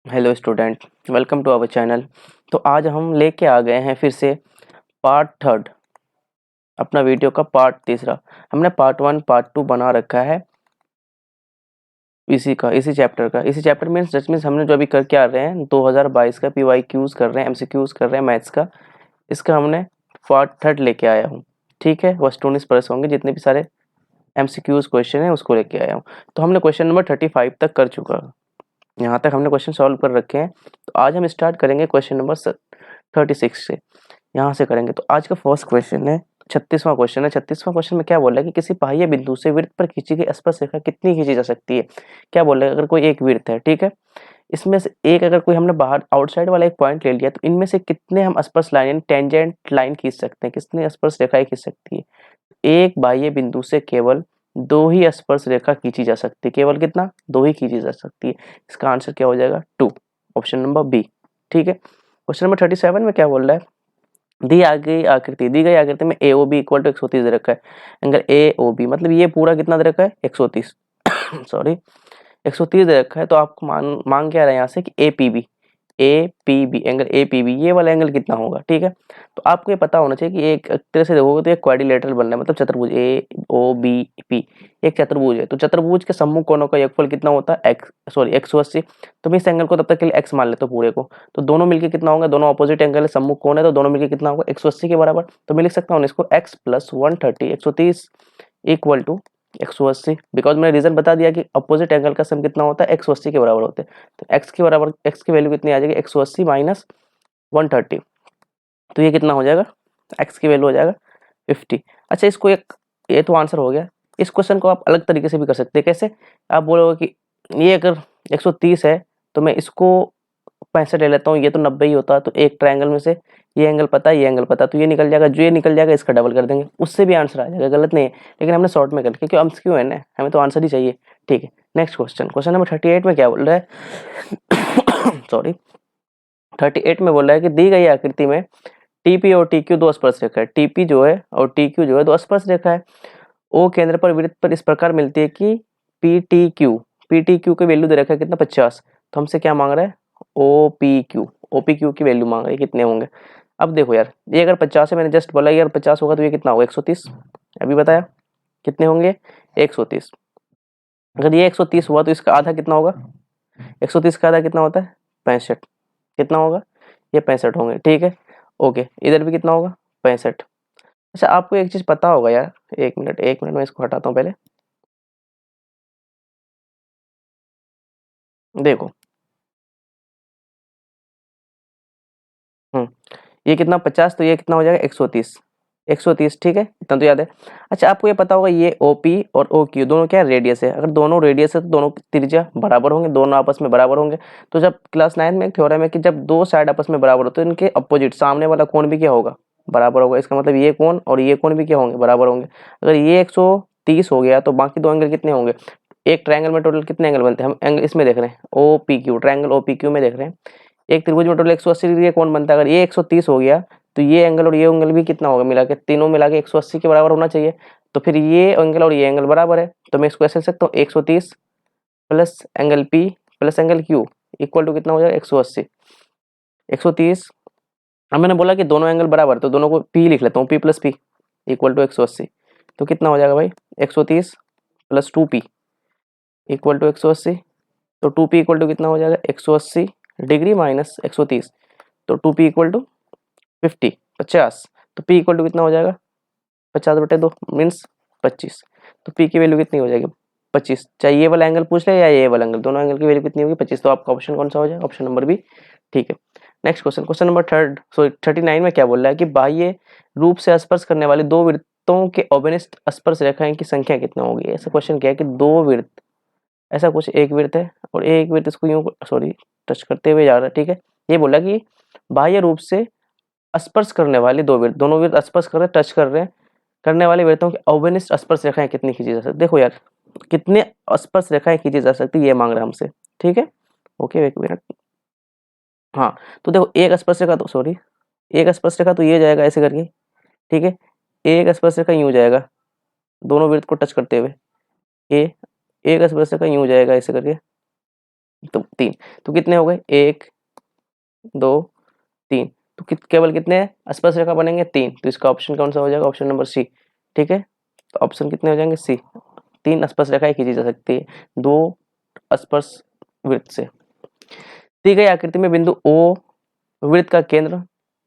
Hello student, welcome to our channel. तो आज हम लेके आ गए हैं फिर से पार्ट थर्ड, अपना वीडियो का पार्ट तीसरा। हमने पार्ट वन पार्ट टू बना रखा है इसी चैप्टर मीन्स दैट मीन्स हमने जो अभी करके आ रहे हैं 2022 का PYQs कर रहे हैं, MCQs कर रहे हैं मैथ्स का। इसका हमने पार्ट थर्ड लेके आया हूँ। ठीक है, वो स्टूडेंट्स परेशान होंगे, जितने भी सारे MCQs क्वेश्चन है उसको लेके आया हूँ। तो हमने क्वेश्चन नंबर 35 तक कर चुका, यहाँ तक हमने क्वेश्चन सॉल्व कर रखे हैं। तो आज हम स्टार्ट करेंगे क्वेश्चन नंबर 36 से, यहाँ से करेंगे। तो आज का फर्स्ट क्वेश्चन है 36वां क्वेश्चन है। 36वां क्वेश्चन में क्या बोल रहा है कि किसी बाह्य बिंदु से वृत्त पर खींची गई स्पर्श रेखा कितनी खींची जा सकती है। क्या बोल रहा है, अगर कोई एक वृत्त है, ठीक है, इसमें से एक अगर कोई हमने बाहर आउटसाइड वाला एक पॉइंट ले लिया, तो इनमें से कितने हम स्पर्श लाइन यानी टेंजेंट लाइन खींच सकते हैं, कितनी स्पर्श रेखाएं खींच सकती है। एक बाह्य बिंदु से केवल दो ही स्पर्श रेखा खींची जा सकती है। केवल कितना, दो ही खींची जा सकती है। इसका आंसर क्या हो जाएगा, 2, ऑप्शन नंबर बी। ठीक है, क्वेश्चन नंबर 37 में क्या बोल रहा है, दी गई आकृति में AOB इक्वल टू 130 दे रखा है। एंगल AOB मतलब ये पूरा कितना दे रखा है, 130 सॉरी 130 दे रखा है। तो आपको मांग क्या रहा है यहाँ से कि APB एंगल APB ये वाला एंगल कितना होगा। ठीक है, तो आपको ये पता होना चाहिए कि एक तरह से देखोगे तो एक क्वाड्रिलेटरल बन रहा है, मतलब चतुर्भुज AOBP एक चतुर्भुज है। तो चतुर्भुज के सम्मुख कोणों का योगफल कितना होता है, 180। तो मैं इस एंगल को तब तक के लिए x मान लेता हूँ पूरे को। तो दोनों मिलके कितना होगा, दोनों ऑपोजिट एंगल है, सम्मुख कोण है, तो दोनों मिलके कितना होगा 180 के बराबर। तो मैं लिख सकता हूँ इसको x + 130 130 इक्वल टू 180। बिकॉज मैंने रीजन बता दिया कि अपोजिट एंगल का सम कितना होता है, 180 के बराबर होते हैं। तो x के बराबर x की वैल्यू कितनी आ जाएगी, 180 माइनस 130। तो ये कितना हो जाएगा, x की वैल्यू हो जाएगा 50। अच्छा, इसको एक, ये तो आंसर हो गया। इस क्वेश्चन को आप अलग तरीके से भी कर सकते हैं। कैसे, आप बोलोगे कि ये अगर 130 है तो मैं इसको 65 ले लेता हूँ, ये तो 90 ही होता है। तो एक ट्रायंगल में से ये एंगल पता है, ये एंगल पता है, तो ये निकल जाएगा। जो ये निकल जाएगा इसका डबल कर देंगे, उससे भी आंसर आ जाएगा। गलत नहीं है, लेकिन हमने शॉर्ट में कर लिया क्योंकि अम्स क्यों है ना, हमें तो आंसर ही चाहिए। ठीक है, नेक्स्ट क्वेश्चन, क्वेश्चन नंबर 38 में क्या बोल रहा है सॉरी 38 में बोल रहा है कि दी गई आकृति में TP और TQ दो स्पर्श रेखा है। TP जो है और TQ जो है दो स्पर्श रेखा है। O केंद्र पर वृत्त पर इस प्रकार मिलती है कि PTQ की वैल्यू दे रखा है कितना, 50। तो हमसे क्या मांग रहा है, OPQ की वैल्यू मांग रहा है, कितने होंगे। अब देखो यार, ये अगर 50 है, मैंने जस्ट बोला यार 50 होगा तो ये कितना होगा, 130। अभी बताया कितने होंगे, 130। अगर ये 130 हुआ तो इसका आधा कितना होगा, 130 का आधा कितना होता है, 65। कितना होगा, ये 65 होंगे। ठीक है, ओके, इधर भी कितना होगा, 65। अच्छा, आपको एक चीज पता होगा यार, एक मिनट मैं इसको हटाता हूँ पहले। देखो, हम्म, ये कितना 50, तो ये कितना हो जाएगा 130। 130, ठीक है, इतना तो याद है। अच्छा, आपको ये पता होगा ये OP और OQ दोनों क्या रेडियस है। अगर दोनों रेडियस है तो दोनों की त्रिज्या बराबर होंगे, दोनों आपस में बराबर होंगे। तो जब क्लास 9 में एक थ्योरम है कि जब दो साइड आपस में बराबर होते हैं, तो इनके अपोजिट सामने वाला कोण भी क्या होगा, बराबर होगा। इसका मतलब ये कोण और ये कोण भी क्या होंगे, बराबर होंगे। अगर ये 130 हो गया तो बाकी दो एंगल कितने होंगे। एक ट्रायंगल में टोटल कितने एंगल बनते हैं, हम एंगल इसमें देख रहे हैं, OPQ ट्रायंगल OPQ में देख रहे हैं। एक त्रिभुज में टोटल 180 डिग्री का कोण बनता है। अगर ये 130 हो गया तो ये एंगल और ये एंगल भी कितना होगा, मिला के तीनों मिला के 180 के बराबर होना चाहिए। तो फिर ये एंगल और ये एंगल बराबर है। तो मैं इसको ऐसे लिख सकता हूँ, 130 plus angle P plus angle Q equal to कितना हो जाएगा, 180। 130, अब मैंने बोला कि दोनों एंगल बराबर, तो दोनों को P लिख लेता हूँ, P plus P equal to 180। तो कितना हो जाएगा भाई, 130 प्लस 2P इक्वल टू 180। तो 2P इक्वल टू कितना हो जाएगा, 180 डिग्री माइनस 130। तो 2P इक्वल टू 50। तो P इक्वल टू कितना हो जाएगा, 50/2 मीन्स 25। तो P की वैल्यू कितनी हो जाएगी, 25। चाहे ये वाला एंगल पूछ ले या ये वाला एंगल, दोनों एंगल की वैल्यू कितनी होगी, 25। तो आपका ऑप्शन कौन सा हो जाएगा, ऑप्शन नंबर बी। ठीक है, नेक्स्ट क्वेश्चन, क्वेश्चन नंबर 39 में क्या बोल रहा है कि बाह्य रूप से स्पर्श करने वाले दो वृत्तों के अभिनिष्ट स्पर्श रेखाएं की संख्या कितना होगी। ऐसा क्वेश्चन क्या है कि दो वृत्त, ऐसा कुछ एक वृत्त है और एक वृत्त इसको यूं सॉरी टच करते हुए जा रहा है। ठीक है, ये बोला कि बाह्य रूप से स्पर्श करने वाले दो वृत्त, दोनों वृत्त स्पर्श कर रहे हैं, टच कर रहे हैं, करने वाले वृत्तों की अभिनिष्ट स्पर्श रेखाएं कितनी खींची जा सकती। देखो यार, कितने स्पर्श रेखाएं खींची जा सकती, ये मांग रहा है हमसे। ठीक है, ओके, एक मिनट। हाँ, तो देखो एक स्पर्श रेखा तो सॉरी एक स्पर्श रेखा तो ये जाएगा ऐसे करके। ठीक है, एक स्पर्श रेखा यूं जाएगा दोनों वृत्त को टच करते हुए। ए एक स्पर्श रेखा यूं जाएगा ऐसे करके। तो 3, तो कितने हो गए 1 2 3, तो केवल कितने स्पर्श रेखा बनेंगे 3, तो इसका ऑप्शन कौन सा हो जाएगा, ऑप्शन नंबर सी। ठीक है, तो ऑप्शन कितने हो जाएंगे सी, 3 स्पर्श रेखाएं खींची जा सकती है 2 स्पर्श वृत्त से। दी गई आकृति में बिंदु ओ वृत्त का केंद्र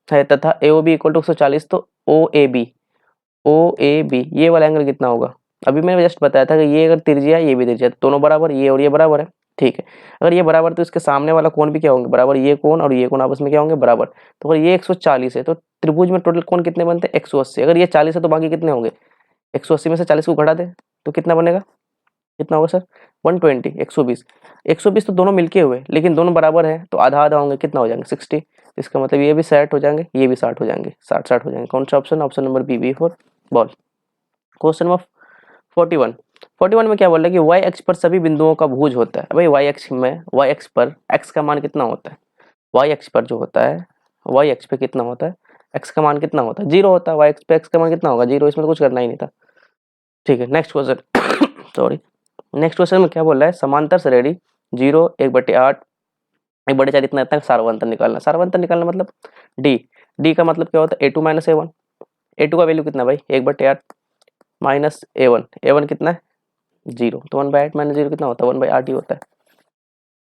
है तथा AOB इक्वल टू 140, तो OAB ये वाला एंगल कितना होगा। अभी मैंने जस्ट बताया था कि ये अगर तिरछिया है ये भी तिरछिया है, दोनों बराबर, ये और ये बराबर है। ठीक है, अगर ये बराबर तो इसके सामने वाला कोण भी क्या होंगे बराबर, ये कोण और ये कोण आपस में क्या होंगे बराबर। तो अगर ये 140 है तो त्रिभुज में टोटल कोण कितने बनते हैं 180। अगर ये 40 है तो बाकी कितने होंगे 180 में से 40 को घटा दे तो कितना बनेगा, कितना होगा सर 120 120। 120 तो दोनों मिलके हुए लेकिन दोनों बराबर है तो आधा आधा होंगे, कितना हो जाएंगे 60। इसका मतलब ये भी 60 हो जाएंगे, ये भी 60 हो जाएंगे, 60 हो जाएंगे। कौन सा option, option number B for ball. Question number 41। 41 में क्या बोल रहा है कि वाई अक्ष पर सभी बिंदुओं का भुज होता है। भाई वाई अक्ष में, वाई अक्ष पर एक्स का मान कितना होता है, वाई अक्ष पर जो होता है, वाई अक्ष पे कितना होता है, एक्स का मान कितना होता है 0 होता है, वाई अक्ष पे एक्स का मान कितना होगा 0, इसमें तो कुछ करना ही नहीं था। ठीक है, next question sorry, next question में क्या बोल रहा है, समांतर श्रेणी 0 1/8 1/4 इतना इतना सार्वंतर निकालना। सार्वंतर निकालना मतलब डी का मतलब क्या होता है A2 माइनस A1। A2 का वैल्यू कितना भाई 1/8 माइनस A1 कितना है 0, तो 1/8 माइनस 0 कितना होता है 1/8 ही होता है।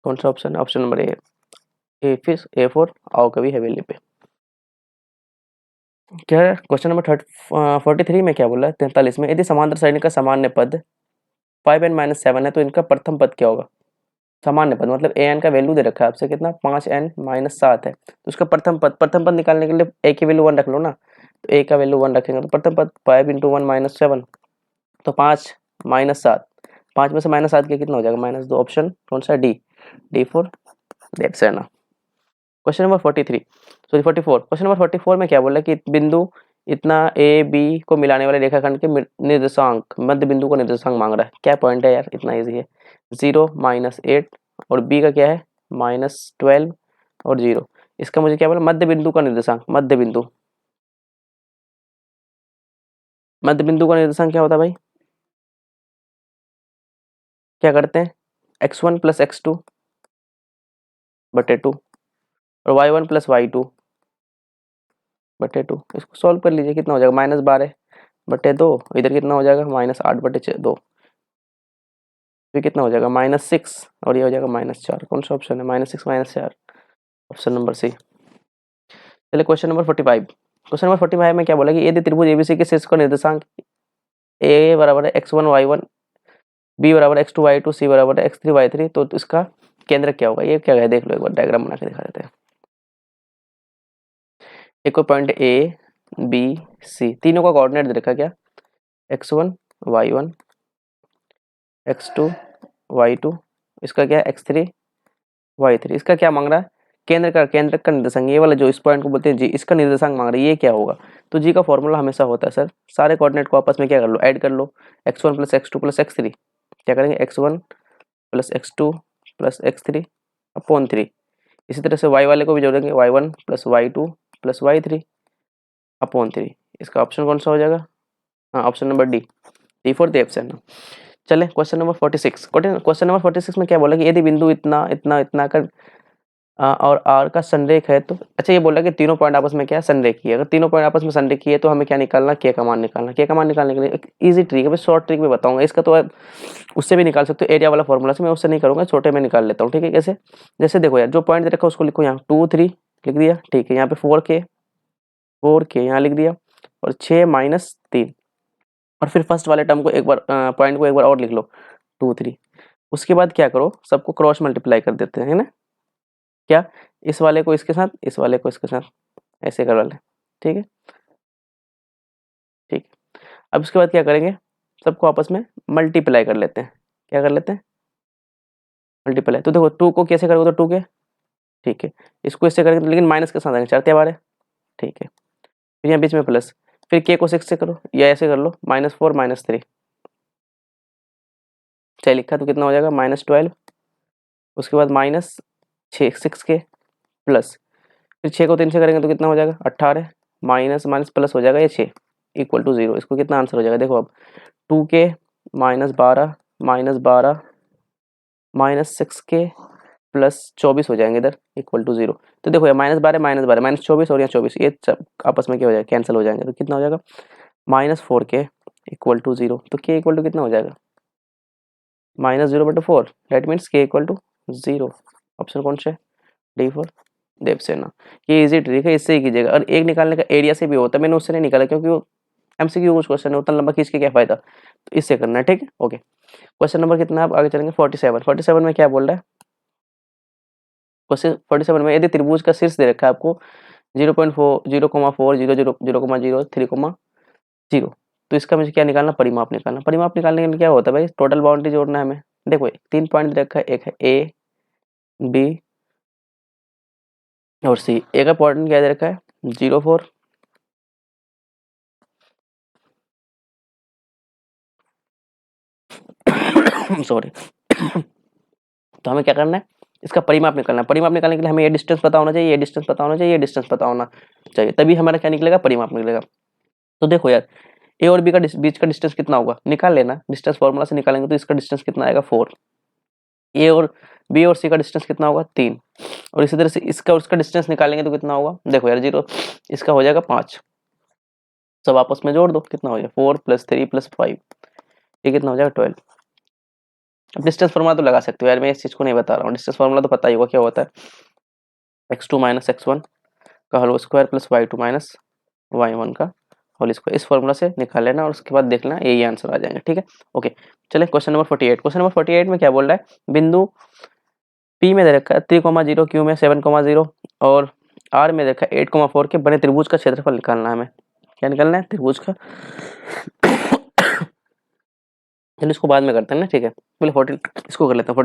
कौन सा ऑप्शन है, ऑप्शन नंबर ए फिर A4 आओ कभी हवेली पे। क्या है क्वेश्चन नंबर 43 में क्या बोला है 43 में, यदि समांतर श्रेणी का सामान्य पद 5n-7 है तो इनका प्रथम पद क्या होगा। सामान्य पद मतलब an का वैल्यू दे रखा है आपसे कितना 5n-7 है, तो उसका प्रथम पद निकालने के लिए a की वैल्यू 1 रख लो ना, तो a का वैल्यू 1 रखेंगे तो प्रथम पद 5 × 1 - 7, तो 5 - 7, 5 में से -7 के कितना हो जाएगा -2, ऑप्शन कौन सा डी फॉर दैट्स है ना। Question number 43 sorry 44, question number 44 में क्या बोला कि बिंदु इतना ए बी को मिलाने वाले रेखाखंड के निर्देशांक मध्य बिंदु का निर्देशांक मांग रहा है। क्या पॉइंट है यार, इतना इजी है 0 -8 और बी का क्या है -12 और 0। इसका मुझे क्या बोला मध्य बिंदु का निर्देशांक, मध्य बिंदु का निर्देशांक क्या होता है भाई, क्या करते हैं x1 + x2 बटे 2 और y1 + y2 बटे 2। इसको सॉल्व कर लीजिए कितना हो जाएगा -12 बटे 2, इधर कितना हो जाएगा -8 बटे 2, फिर कितना हो जाएगा -6 और ये हो जाएगा -4। कौन सा ऑप्शन है -6 -4, ऑप्शन नंबर सी। चलिए क्वेश्चन नंबर 45, क्वेश्चन नंबर 45 में क्या बोला कि यदि त्रिभुज एबीसी के शीर्ष का निर्देशांक ए बराबर है x1 y1, बी बराबर x2 y2, सी बराबर है x3 y3, तो इसका केंद्र क्या होगा। ये क्या है देख लो एक बार डायग्राम बना के दिखा देते हैं। एक पॉइंट ए बी सी, तीनों का कोऑर्डिनेट दे रखा क्या x1 y1 x2 y2, इसका क्या है x3 y3। इसका क्या मांग रहा है केंद्र का निर्देशांक, ये वाला जो इस पॉइंट को बोलते हैं जी, इसका निर्देशांक मांग रहा है, ये क्या होगा। तो जी का फॉर्मूला हमेशा होता है सर, सारे कोऑर्डिनेट को आपस में क्या कर लो ऐड कर लो, x1 + x2 + x3, क्या करेंगे x1 + x2 + x3 अपॉन 3। इसी तरह से y वाले को भी जोड़ेंगे y1 + y2 + y3 अपॉन 3। इसका ऑप्शन कौन सा हो जाएगा, हाँ option number D for the option. चले क्वेश्चन नंबर 46, क्वेश्चन नंबर 46 में क्या बोला कि यदि बिंदु इतना इतना इतना कर और आर का संरेख है तो अच्छा ये बोला कि तीनों पॉइंट आपस में क्या है संरेखीय है। अगर तीनों पॉइंट आपस में संरेखीय है तो हमें क्या निकालना के का मान निकालना। के का मान निकालने के लिए एक इजी ट्रिक है, शॉर्ट ट्रिक भी बताऊंगा, इसका तो उससे भी निकाल सकते हो एरिया वाला फॉर्मूला से, मैं उससे नहीं करूंगा, छोटे में निकाल लेता हूँ। ठीक है कैसे, जैसे देखो यार जो पॉइंट दे रखा है उसको लिखो यहाँ 2 3 लिख दिया, ठीक है यहाँ पे 4 के यहाँ लिख दिया और 6 - 3 और फिर फर्स्ट वाले टर्म को एक बार पॉइंट को एक बार और लिख लो 2 3। उसके बाद क्या करो सबको क्रॉस मल्टीप्लाई कर देते हैं है ना, क्या इस वाले को इसके साथ इस वाले को इसके साथ ऐसे करवा लें। ठीक है ठीक है, अब इसके बाद क्या करेंगे सबको आपस में मल्टीप्लाई कर लेते हैं। क्या कर लेते हैं मल्टीप्लाई, तो देखो 2 को कैसे करोगे तो 2 के, ठीक है इसको इससे करेंगे लेकिन माइनस के साथ आएंगे 4 × 12, ठीक है फिर यहाँ बीच में प्लस, फिर के को 6 से करो या ऐसे कर लो -4 -3, चाहे लिखा तो कितना हो जाएगा -12, उसके बाद -6 के प्लस, फिर 6 को 3 से करेंगे तो कितना हो जाएगा 18 माइनस माइनस प्लस हो जाएगा ये 6 इक्वल टू 0। इसको कितना आंसर हो जाएगा देखो अब 2 के -12 -12 -6 के +24 हो जाएंगे इधर इक्वल टू 0। तो देखो यार -12 -12 -24 और यहाँ 24 ये आपस में क्या हो जाएगा, कैंसिल हो जाएंगे। तो कितना हो जाएगा -4k इक्वल टू 0। तो k इक्वल टू कितना हो जाएगा -0/4, that means k equal to 0। Option कौन सा है, डी फॉर देवसेना। ये इजी ट्रिक है, इससे ही कीजिएगा। और एक निकालने का एरिया से भी होता है, मैंने उससे नहीं निकाला क्योंकि वो एमसीक्यू कुछ क्वेश्चन है, उतना लंबा खींच के क्या फायदा, तो इससे करना है। ठीक है, ओके। क्वेश्चन नंबर कितना आप आगे चलेंगे 47 में क्या बोल रहा है। क्वेश्चन 47 में यदि त्रिभुज का शीर्ष दे रखा है आपको 0.4 0,4 0 0 0,0 3,0, तो इसका मुझे क्या निकालना, परिमाप निकालना। परिमाप निकालने के लिए क्या होता है भाई, टोटल बाउंड्री जोड़ना है हमें। देखो 3 पॉइंट दे रखा है, एक है ए बी और सी। एक का पॉइंट क्या दे रखा है 0,4 सॉरी। तो हमें क्या करना है, इसका परिमाप निकालना है। परिमाप निकालने के लिए हमें ये डिस्टेंस पता होना चाहिए, ये डिस्टेंस पता होना चाहिए, ये डिस्टेंस पता होना चाहिए, तभी हमारा क्या निकलेगा, परिमाप निकलेगा। तो देखो यार ए और बी का बीच का डिस्टेंस कितना होगा, निकाल लेना। डिस्टेंस फॉर्मूला से निकालेंगे तो इसका डिस्टेंस कितना आएगा 4। ए और बी और सी का डिस्टेंस कितना होगा 3। और इसी तरह से इसका और उसका डिस्टेंस निकालेंगे तो कितना होगा, देखो यार 0, इसका हो जाएगा 5। सब आपस में जोड़ दो, कितना हो जाएगा 4 + 3 + 5, ये कितना हो जाएगा 12। अब डिस्टेंस फॉर्मूला तो लगा सकते हो यार, मैं इस चीज को नहीं बता रहा हूँ। डिस्टेंस फॉर्मूला तो पता ही होगा क्या होता है, x2 - x1 का होल स्क्वायर + y2 - y1 का होल स्क्वायर। इस फॉर्मूला से निकाल लेना और उसके बाद देख लेना, यही आंसर आ जाएंगे। ठीक है, ओके। चले क्वेश्चन नंबर 48। क्वेश्चन नंबर 48 में क्या बोल रहा है, बिंदु P में दे रखा है 3,0, Q में 7,0 और R में देखा 8,4 के बने त्रिभुज का क्षेत्रफल निकालना है हमें। क्या निकालना है, त्रिभुज का। चलिए इसको बाद में करते हैं ना, ठीक है। पहले 40 इसको कर लेते हैं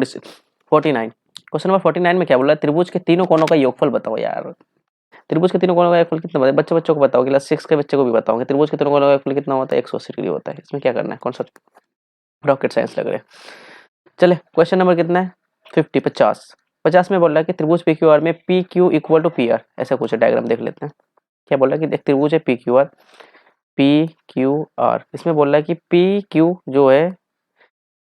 49। क्वेश्चन नंबर 49 में क्या बोला है, त्रिभुज के तीनों कोनों का योगफल बताओ यार। त्रिभुज के तीनों कोनों का योगफल कितना बताओ, बच्चों को बताओ, क्लास 6 के बच्चे को भी बताओगे। त्रिभुज के तीनों कोनों का योगफल कितना होता है, 180 डिग्री होता है। इसमें क्या करना है, कौन सा रॉकेट साइंस लग रहा है। चले क्वेश्चन नंबर कितना है 50 में बोल रहा है कि त्रिभुज पी क्यू आर में P Q equal to P R, ऐसा कुछ डायग्राम देख लेते हैं। क्या बोल रहा है कि एक त्रिभुज है पी क्यू आर, इसमें बोल रहा है कि पी क्यू जो है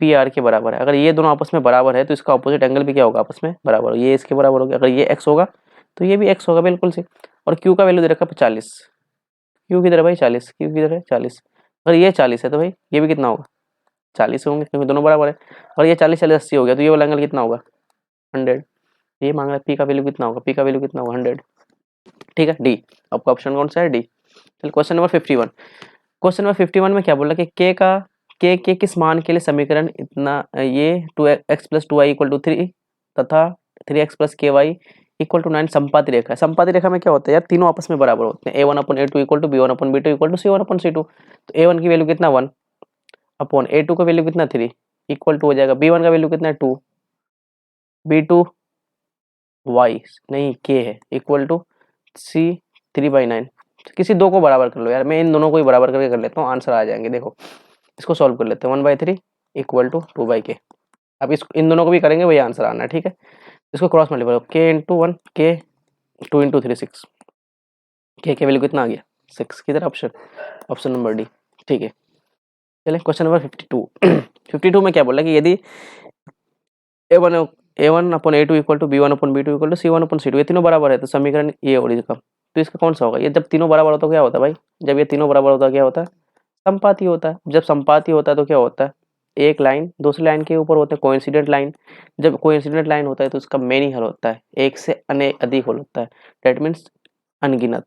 पी आर के बराबर है। अगर ये दोनों आपस में बराबर है तो इसका ऑपोजिट एंगल भी क्या होगा, आपस में बराबर हो, ये इसके बराबर होगा। अगर ये एक्स होगा तो ये भी एक्स होगा, बिल्कुल से। और क्यू का वैल्यू दे रखा है 40, क्यू किधर है भाई 40, क्यू किधर है 40। अगर ये 40 है तो भाई ये भी कितना होगा 40 होंगे, क्योंकि दोनों बराबर है। और ये 40 40 80 हो गया, तो ये वाला एंगल कितना होगा 100। ये मांग रहा है पी का वैल्यू कितना होगा, पी का वैल्यू कितना होगा 100। ठीक है, डी। आपका ऑप्शन कौन सा है, डी। चलिए क्वेश्चन नंबर 51। क्वेश्चन नंबर 51 में क्या बोल रहा है कि के किस मान के लिए समीकरण इतना ये 2x + 2y = 3 तथा 3x + ky = 9 संपाती रेखा है। संपाती रेखा में क्या होता है यार, तीनों आपस में बराबर होते हैं। a1/a2 = b1/b2 = c1/c2। तो a1 की वैल्यू कितना 1 अपॉन a2 का वैल्यू कितना 3 इक्वल टू हो जाएगा b1 का वैल्यू कितना है 2, b2 y नहीं k है इक्वल टू c 3/9। किसी दो को बराबर कर लो यार, मैं इन दोनों को ही बराबर करके कर लेता हूँ, आंसर आ जाएंगे। देखो इसको सॉल्व कर लेते हैं, 1/3 इक्वल टू 2/k। अब इसको इन दोनों को भी करेंगे, वही आंसर आना है। ठीक है, इसको क्रॉस मल्टीप्लाई k × 1 k 2 × 3 6, के वैल्यू कितना आ गया 6। किधर ऑप्शन, ऑप्शन नंबर डी। ठीक है, चलिए क्वेश्चन नंबर 52। 52 में क्या बोला कि यदि a1/a2 = b1/b2 = c1/c2, ये तीनों बराबर है तो समीकरण ये और इसका, तो इसका कौन सा होगा। ये जब तीनों बराबर होता है क्या होता है भाई, जब ये तीनों बराबर होता है क्या होता है, संपाती होता है। जब संपाती होता है तो क्या होता है, एक लाइन दूसरी लाइन के ऊपर होता है कोइंसिडेंट लाइन। जब कोइंसिडेंट लाइन होता है तो उसका मेनी हल होता है, एक से अधिक हल होता है, दैट मीन्स अनगिनत,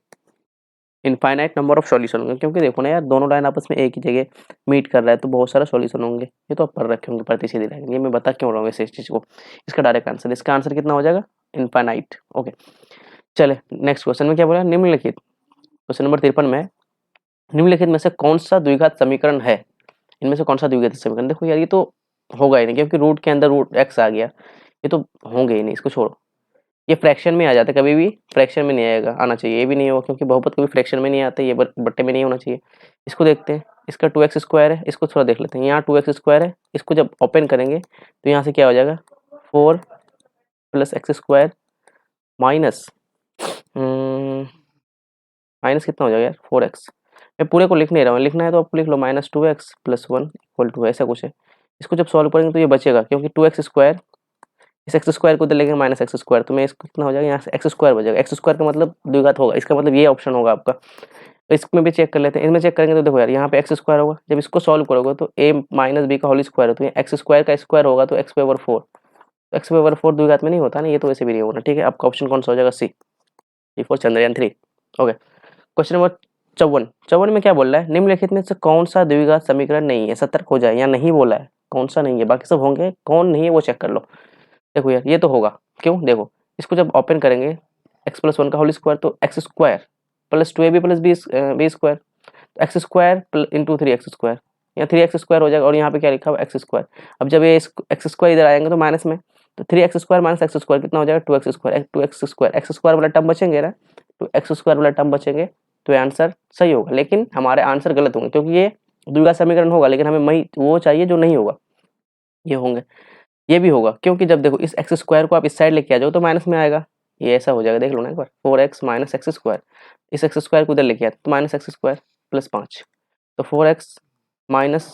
इनफाइनाइट नंबर ऑफ सॉल्यूशन होंगे। क्योंकि देखो ना यार, दोनों लाइन आपस में एक ही जगह मीट कर रहा है तो बहुत सारा सॉल्यूशन होंगे। ये तो आप पढ़ रखे होंगे प्रति सीधी लाइन, ये मैं बता क्यों रहा हूँ इस चीज को। इसका डायरेक्ट आंसर, इसका आंसर कितना हो जाएगा इनफाइनाइट। ओके, चले नेक्स्ट क्वेश्चन में क्या बोला, निम्नलिखित क्वेश्चन नंबर 53 में निम्नलिखित में से कौन सा द्विघात समीकरण है, इनमें से कौन सा द्विघात समीकरण। देखो यार ये तो होगा ही नहीं, क्योंकि रूट के अंदर रूट एक्स आ गया, ये तो होंगे ही नहीं, इसको छोड़ो। ये फ्रैक्शन में आ जाता है, कभी भी फ्रैक्शन में नहीं आएगा, आना चाहिए, ये भी नहीं होगा क्योंकि बहुपद कभी फ्रैक्शन में नहीं आते, ये बट्टे में नहीं होना चाहिए। इसको देखते हैं, इसका 2x² है, इसको थोड़ा देख लेते हैं। यहाँ 2x² है, इसको जब ओपन करेंगे तो यहाँ से क्या हो जाएगा 4 + x² माइनस माइनस कितना हो जाएगा यार 4x। मैं पूरे को लिख नहीं रहा हूँ, लिखना है तो आपको लिख लो -2x + 1 = 2, ऐसा कुछ है। इसको जब सॉल्व करेंगे तो ये बचेगा, क्योंकि 2x² इस एक्स स्क्वायर को उधर लेके माइनस एक्स स्क्वायर, तो मैं इसको कितना हो जाएगा यहाँ से एक्स स्क्वायर बचेगा। एक्स स्क्वायर का मतलब द्विघात होगा, इसका मतलब ये ऑप्शन होगा आपका। तो इसमें भी चेक कर लेते हैं, इसमें चेक करेंगे तो देखो यार यहाँ पे एक्स स्क्वायर होगा, जब इसको सॉल्व करोगे तो ए माइनस बी का होल स्क्वायर है, तो एक्स स्क्वायर का स्क्वायर होगा तो एक्स पावर 4, एक्स पावर 4 द्विघात में नहीं होता ना, ये तो वैसे भी नहीं होगा। ठीक है, आपका ऑप्शन कौन सा हो जाएगा? C, D for Chandrayaan 3। Okay, question number 54। 54 में क्या बोल रहा है? निम्नलिखित में से कौन सा द्विघात समीकरण नहीं है? सतर्क हो जाए, यहाँ नहीं बोला है, कौन सा नहीं है, बाकी सब होंगे, कौन नहीं है वो चेक कर लो। देखो यार ये तो होगा, क्यों? देखो इसको जब ओपन करेंगे एक्स प्लस 1 का होल स्क्वायर, तो एक्स स्क्वायर प्लस 2ab प्लस B square, X square into 3x square, यहाँ 3x स्क्वायर हो जाएगा, और यहाँ पे क्या लिखा हुआ एक्स स्क्वायर। अब जब ये एक्स स्क्वायर इधर आएंगे तो माइनस में, तो 3x square minus x square कितना हो जाएगा? 2x square, 2x square, X square वाला टर्म बचेंगे ना, तो एक्स स्क्वायर वाला टर्म बचेंगे, तो ये आंसर सही होगा। लेकिन हमारे आंसर गलत होंगे, क्योंकि ये द्विघात समीकरण होगा, लेकिन हमें वही वो चाहिए जो नहीं होगा, ये होंगे। ये भी होगा, क्योंकि जब देखो इस एक्स स्क्वायर को आप इस साइड लेके आ जाओ तो माइनस में आएगा, ये ऐसा हो जाएगा, देख लो ना एक बार, 4x माइनस एक्स स्क्वायर, इस एक्स स्क्वायर को उधर लेके आए तो माइनस एक्स स्क्वायर प्लस 5, तो 4x माइनस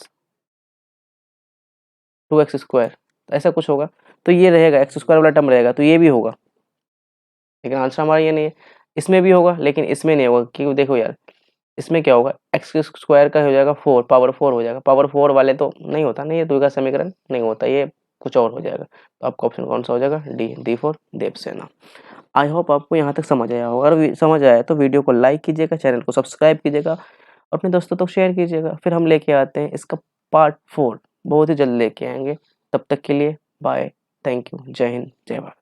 2x स्क्वायर, ऐसा कुछ होगा। तो ये रहेगा, एक्स स्क्वायर वाला टर्म रहेगा, तो ये भी होगा, लेकिन आंसर हमारा ये नहीं है। इसमें भी होगा लेकिन इसमें नहीं होगा, क्योंकि देखो यार इसमें क्या होगा, एक्स स्क्वायर का हो जाएगा 4, पावर 4 हो जाएगा, पावर 4 वाले तो नहीं होता ना, ये द्विघात समीकरण नहीं होता, ये कुछ और हो जाएगा। तो आपका ऑप्शन कौन सा हो जाएगा? D, D for Devsena. I hope आपको यहाँ तक समझ आया होगा, अगर समझ आया तो वीडियो को लाइक कीजिएगा, चैनल को सब्सक्राइब कीजिएगा, अपने दोस्तों तक शेयर कीजिएगा। फिर हम लेके आते हैं इसका पार्ट 4, बहुत ही जल्द लेके आएंगे। तब तक के लिए बाय, थैंक यू, जय हिंद, जय भारत।